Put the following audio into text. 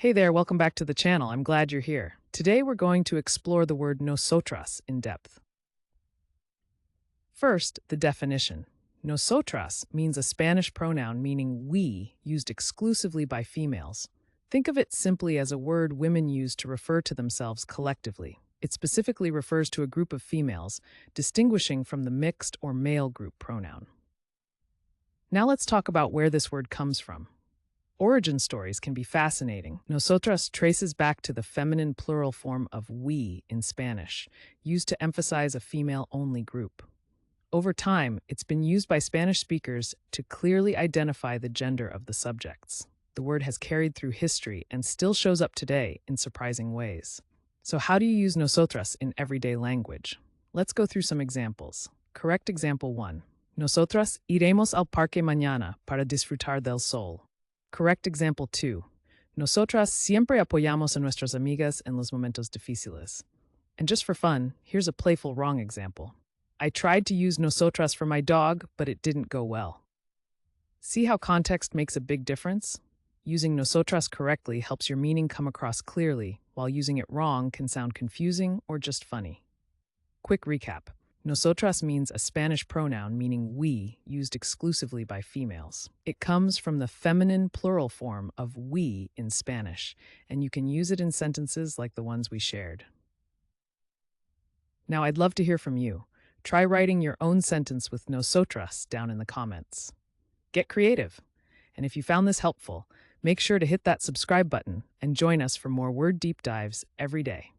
Hey there, welcome back to the channel. I'm glad you're here. Today we're going to explore the word nosotras in depth. First, the definition. Nosotras means a Spanish pronoun meaning we, used exclusively by females. Think of it simply as a word women use to refer to themselves collectively. It specifically refers to a group of females, distinguishing from the mixed or male group pronoun. Now let's talk about where this word comes from. Origin stories can be fascinating. Nosotras traces back to the feminine plural form of we in Spanish, used to emphasize a female-only group. Over time, it's been used by Spanish speakers to clearly identify the gender of the subjects. The word has carried through history and still shows up today in surprising ways. So how do you use nosotras in everyday language? Let's go through some examples. Correct example 1. Nosotras iremos al parque mañana para disfrutar del sol. Correct example 2. Nosotras siempre apoyamos a nuestras amigas en los momentos difíciles. And just for fun, here's a playful wrong example. I tried to use nosotras for my dog, but it didn't go well. See how context makes a big difference? Using nosotras correctly helps your meaning come across clearly, while using it wrong can sound confusing or just funny. Quick recap. Nosotras means a Spanish pronoun meaning we, used exclusively by females. It comes from the feminine plural form of we in Spanish, and you can use it in sentences like the ones we shared. Now, I'd love to hear from you. Try writing your own sentence with nosotras down in the comments. Get creative. And if you found this helpful, make sure to hit that subscribe button and join us for more word deep dives every day.